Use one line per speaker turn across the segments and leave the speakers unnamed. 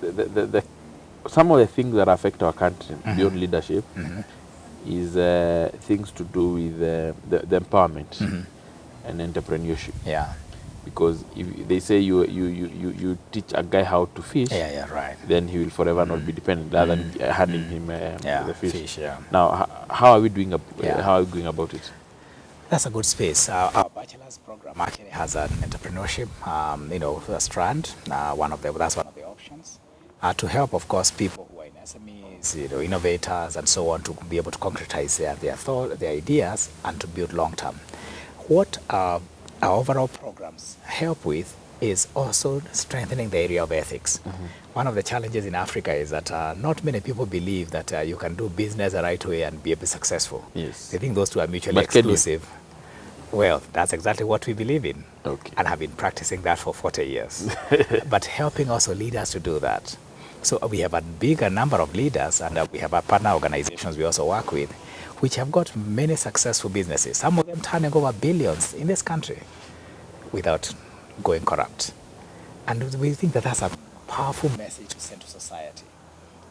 the some of the things that affect our country beyond leadership is things to do with the empowerment and entrepreneurship.
Yeah.
Because if they say you teach a guy how to fish,
Yeah, right.
then he will forever not be dependent, rather than handing him the fish.
Yeah.
Now, how are we doing?
Yeah.
How are we going about it?
That's a good space. Our bachelor's program actually has an entrepreneurship, a strand. That's one of the options to help, of course, people who are in SMEs, innovators, and so on, to be able to concretize their ideas and to build long term. What our overall programs help with is also strengthening the area of ethics. One of the challenges in Africa is that not many people believe that you can do business the right way and be able to be successful.
Yes.
They think those two are mutually exclusive. Well, that's exactly what we believe in, and have been practicing that for 40 years. But helping also leaders to do that. So we have a bigger number of leaders, and we have our partner organizations we also work with, which have got many successful businesses, some of them turning over billions in this country without going corrupt. And we think that that's a powerful message to send to society.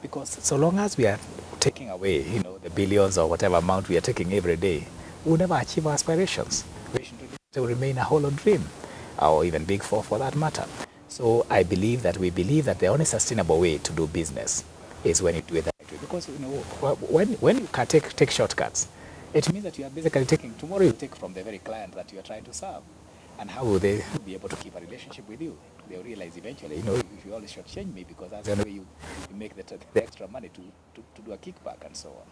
Because so long as we are taking away, the billions or whatever amount we are taking every day, we'll never achieve our aspirations. We should remain a hollow dream, or even big four for that matter. So we believe that the only sustainable way to do business is when you do it the right way. Because when you can take shortcuts, it means that you are basically taking, tomorrow you take from the very client that you are trying to serve. And how will they be able to keep a relationship with you? They'll realize eventually, if you always shortchange me, because that's the only way you make the extra money to do a kickback and so on.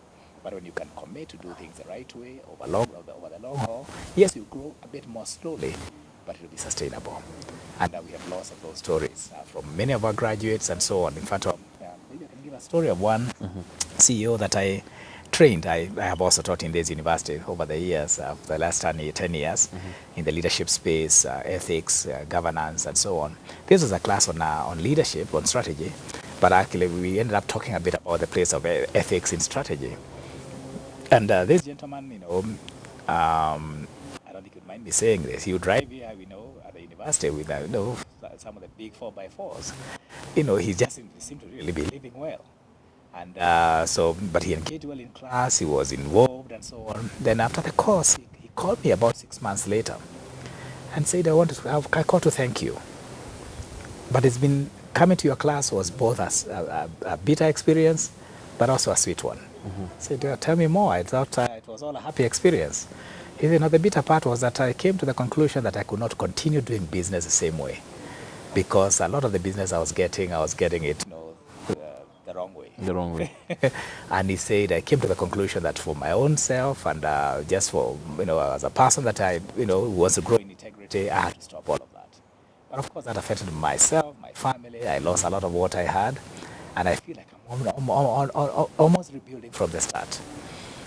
But when you can commit to do things the right way over the long haul, yes, you grow a bit more slowly, but it will be sustainable. And we have lots of those stories from many of our graduates and so on. In fact, maybe I can give a story of one CEO that I trained. I have also taught in this university over the years, the last 10 years, in the leadership space, ethics, governance, and so on. This was a class on leadership, on strategy, but actually we ended up talking a bit about the place of ethics in strategy. And this gentleman, I don't think you'd mind me saying this, he would drive here, at the university with, some of the big 4x4s. He just seemed to really be living well. And but he engaged well in class, he was involved and so on. Then after the course, he called me about 6 months later and said, I called to thank you. But it's been, coming to your class was both a bitter experience, but also a sweet one. He said, tell me more. I thought it was all a happy experience. He said, the bitter part was that I came to the conclusion that I could not continue doing business the same way. Because a lot of the business I was getting it, the wrong way.
The wrong way.
And he said, I came to the conclusion that for my own self and just for, as a person that I, wants to grow in integrity, I had to stop all of that. But of course, that affected myself, my family. I lost a lot of what I had. And I feel like I'm almost rebuilding from the start.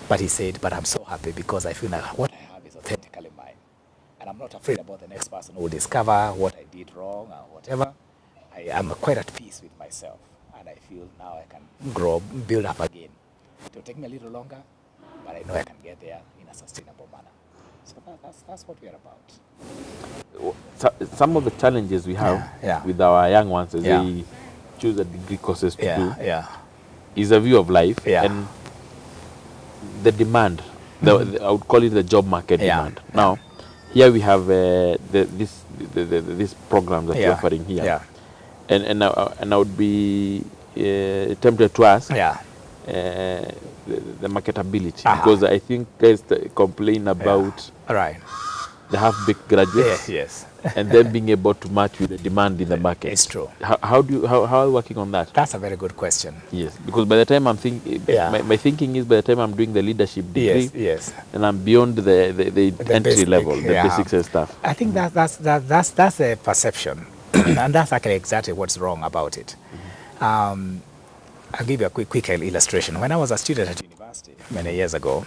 But he said, but I'm so happy because I feel like what I have is authentically mine. And I'm not afraid about the next person who will discover what I did wrong or whatever. I am quite at peace with myself. And I feel now I can build up again. It will take me a little longer, but I know I can get there in a sustainable manner. So that's what we are about.
So, some of the challenges we have with our young ones as they choose the degree courses to do is a view of life and the demand. I would call it the job market demand. Now, here we have this program that you're offering here. And I would be tempted to ask the marketability, because I think guys complain about the half-baked graduates, and then being able to match with the demand in the market.
It's true.
How are you working on that?
That's a very good question.
Yes, because by the time I'm thinking, my thinking is by the time I'm doing the leadership degree, and I'm beyond the entry level, the basics and stuff.
I think that's a perception. And that's actually exactly what's wrong about it. I'll give you a quick illustration. When I was a student at university many years ago,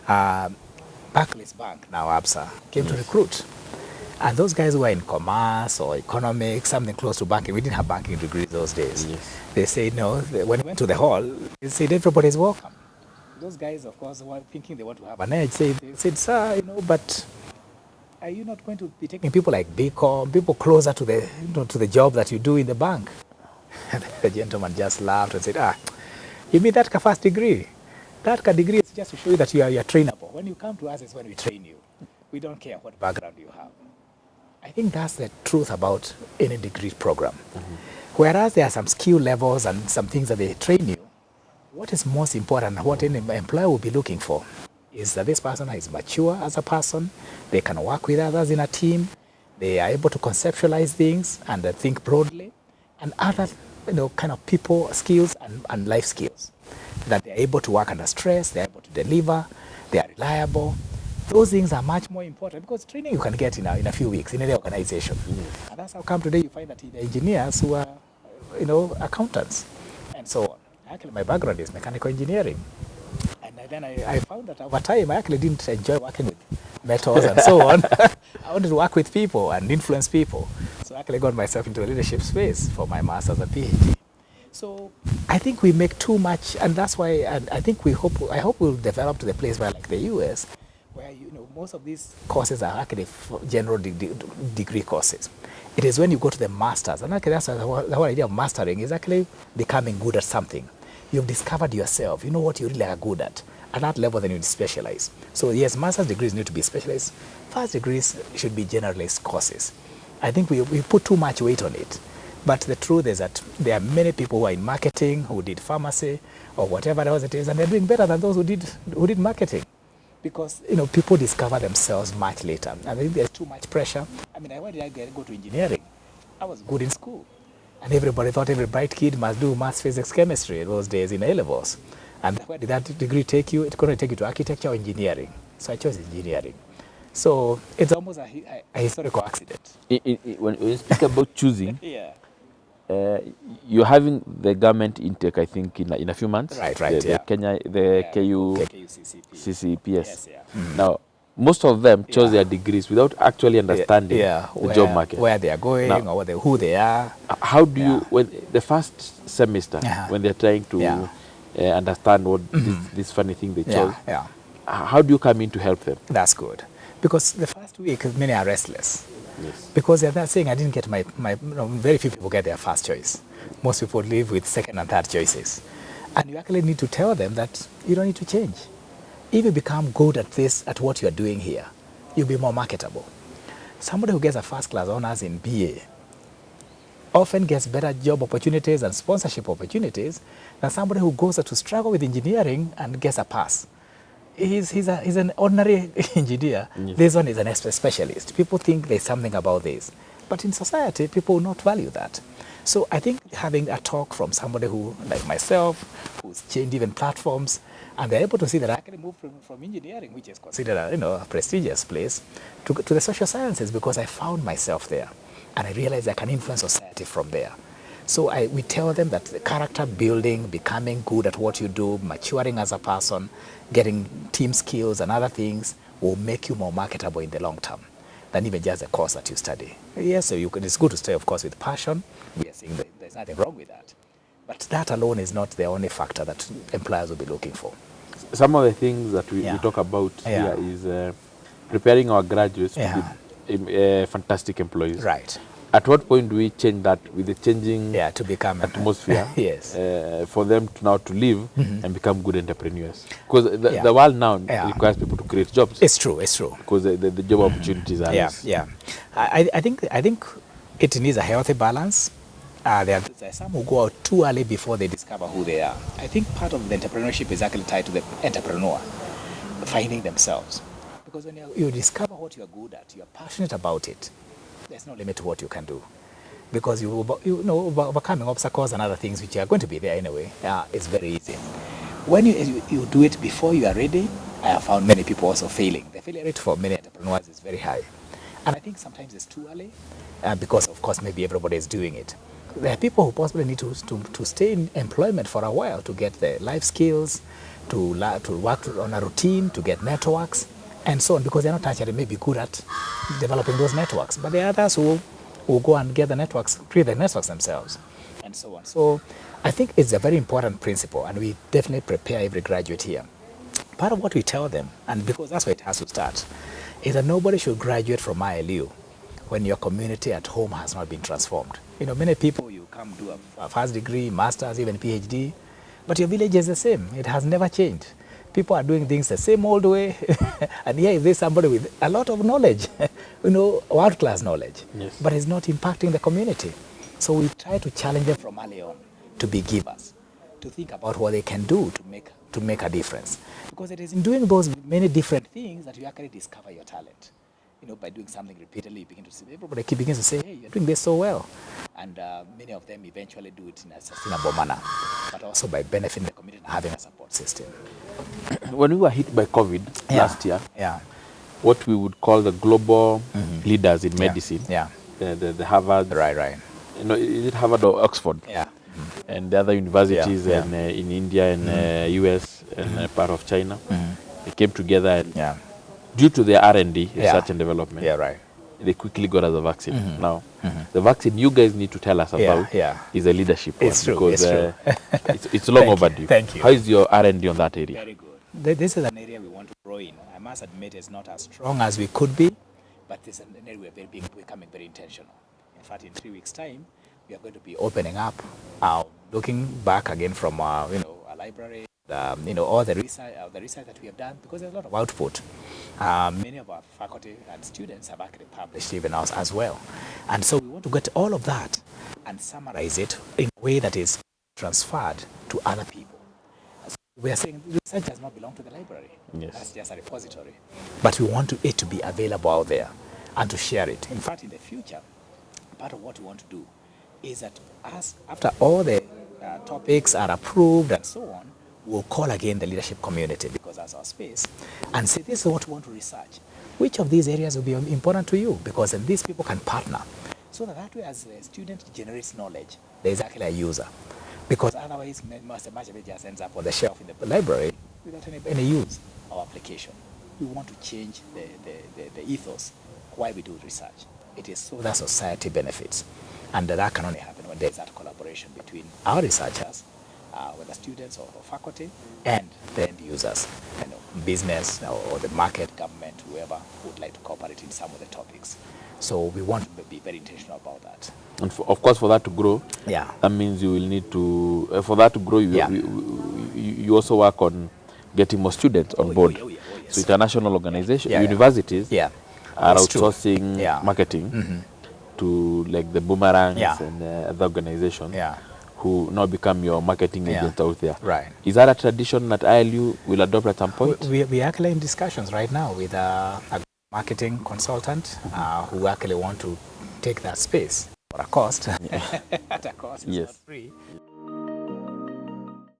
Barclays Bank, now ABSA, came to recruit. And those guys who were in commerce or economics, something close to banking, we didn't have banking degrees those days. They said, no, when we went to the hall, they said, everybody's welcome. Those guys, of course, were thinking they want to have an edge. They said, sir, but are you not going to be taking people like BCom, people closer to the job that you do in the bank? The gentleman just laughed and said, you mean that first degree? That degree is just to show you that you're trainable. When you come to us, it's when we train you. We don't care what background you have. I think that's the truth about any degree program. Whereas there are some skill levels and some things that they train you, what is most important, what any employer will be looking for, is that this person is mature as a person, they can work with others in a team, they are able to conceptualize things and think broadly, and other kind of people skills and life skills, that they're able to work under stress, they're able to deliver, they are reliable. Those things are much more important because training you can get in a few weeks in any organization. And that's how come today you find that the engineers who are, accountants and so on. Actually, my background is mechanical engineering. And then I found that over time, I actually didn't enjoy working with metals and so on. I wanted to work with people and influence people. So I actually got myself into a leadership space for my master's and PhD. So I think we make too much, and that's why I think I hope we'll develop to the place where, like the US, where most of these courses are actually general degree courses. It is when you go to the masters, and actually that's the whole idea of mastering is actually becoming good at something. You've discovered yourself, you know what you really are good at that level, then you specialize. So yes, master's degrees need to be specialized. First degrees should be generalist courses. I think we put too much weight on it. But the truth is that there are many people who are in marketing, who did pharmacy, or whatever else it is, and they're doing better than those who did marketing. Because people discover themselves much later. And I think there's too much pressure. I mean, why did I go to engineering? I was good in school. And everybody thought every bright kid must do maths, physics, chemistry those days in A-levels. And where did that degree take you? It's going to take you to architecture or engineering. So I chose engineering. So it's almost a historical accident.
When you speak about choosing,
yeah.
You're having the government intake, I think, in a few months.
Right.
The Kenya, the KU CCP, yes.
Yeah.
Now, most of them chose their degrees without actually understanding the job market,
where they are going, now, or who they are.
How do you, when the first semester, when they're trying to understand what this funny thing they chose, how do you come in to help them?
That's good, because the first week many are restless.
Yes.
Because they're saying I didn't get my very few people get their first choice. Most people live with second and third choices. And you actually need to tell them that you don't need to change. If you become good at what you're doing here, you'll be more marketable. Somebody who gets a first class honors in BA often gets better job opportunities and sponsorship opportunities than somebody who goes to struggle with engineering and gets a pass. He's an ordinary engineer. Yes. This one is an specialist. People think there's something about this. But in society, people will not value that. So I think having a talk from somebody who, like myself, who's changed even platforms, and they're able to see that I can move from engineering, which is considered a prestigious place, to the social sciences, because I found myself there. And I realized I can influence society from there. So we tell them that the character building, becoming good at what you do, maturing as a person, getting team skills and other things will make you more marketable in the long term than even just the course that you study. Yes, so it's good to stay, of course, with passion. We are saying that there's nothing wrong with that. But that alone is not the only factor that employers will be looking for.
Some of the things that we talk about here is preparing our graduates to be fantastic employees.
Right.
At what point do we change that with the changing
to become
atmosphere?
Yes.
For them to live and become good entrepreneurs. Because the world now requires people to create jobs.
It's true.
Because the job opportunities are less.
I think it needs a healthy balance. There are some who go out too early before they discover who they are. I think part of the entrepreneurship is actually tied to the entrepreneur finding themselves. Because when you discover what you're good at, you're passionate about it, there's no limit to what you can do, because overcoming obstacles and other things which are going to be there anyway is very easy. When you do it before you are ready, I have found many people also failing. The failure rate for many entrepreneurs is very high, and I think sometimes it's too early because of course maybe everybody is doing it. There are people who possibly need to stay in employment for a while to get the life skills, to work on a routine, to get networks, and so on, because they're not actually maybe good at developing those networks. But there are others who will go and get the networks, create the networks themselves, and so on. So I think it's a very important principle, and we definitely prepare every graduate here. Part of what we tell them, and because that's where it has to start, is that nobody should graduate from ILU when your community at home has not been transformed. You know, many people, you come do a first degree, master's, even PhD, but your village is the same. It has never changed. People are doing things the same old way. And here there's somebody with a lot of knowledge, you know, world-class knowledge, but it's not impacting the community. So we try to challenge them from early on to be givers, to think about what they can do to make a difference. Because it is in doing those many different things that you actually discover your talent. You know, by doing something repeatedly, you begin to see, everybody begins to say, hey, you're doing this so well. And many of them eventually do it in a sustainable manner, but also by benefiting the community and having a support system.
When we were hit by COVID last year, what we would call the global leaders in medicine, the Harvard, you know, is it Harvard or Oxford? And the other universities and, in India and US and part of China, they came together and due to their R&D, research and development, they quickly got us a vaccine. Now, the vaccine you guys need to tell us about is a leadership
it's
one,
true,
because it's long
Thank you.
overdue.
Thank you.
How is your R&D on that area?
Very good. This is an area we want to grow in. I must admit it's not as strong as we could be, but this is an area we're becoming very intentional. In fact, in 3 weeks' time, we are going to be opening up, looking back again from you know, a library, you know, all the research that we have done, because there's a lot of output. Many of our faculty and students have actually published even us as well. And so we want to get all of that and summarize it in a way that is transferred to other people. So we are saying research does not belong to the library. That's just a repository. But we want it to be available out there and to share it. In fact, in the future, part of what we want to do is that after all the topics are approved and so on, we'll call again the leadership community, because that's our space, and say, this is what we want to research. Which of these areas will be important to you? Because then these people can partner. So that way, as the student generates knowledge, there's actually a user. Because otherwise, much of it just ends up on the shelf in the library without any use or application. We want to change the ethos why we do research. It is so that society benefits. And that can only happen when there's that collaboration between our researchers, whether students or faculty, and the end users, you know, business or the market, government, whoever would like to cooperate in some of the topics. So we want to be very intentional about that.
And of course, for that to grow, that means you will need to, for that to grow, you also work on getting more students on board.
Yes.
So international organizations, universities are outsourcing marketing to like the Boomerangs and other organizations who now become your marketing agent out there. Is that a tradition that ILU will adopt at some point?
We are actually in discussions right now with a marketing consultant who actually want to take that space for a cost. At a cost, it's not free.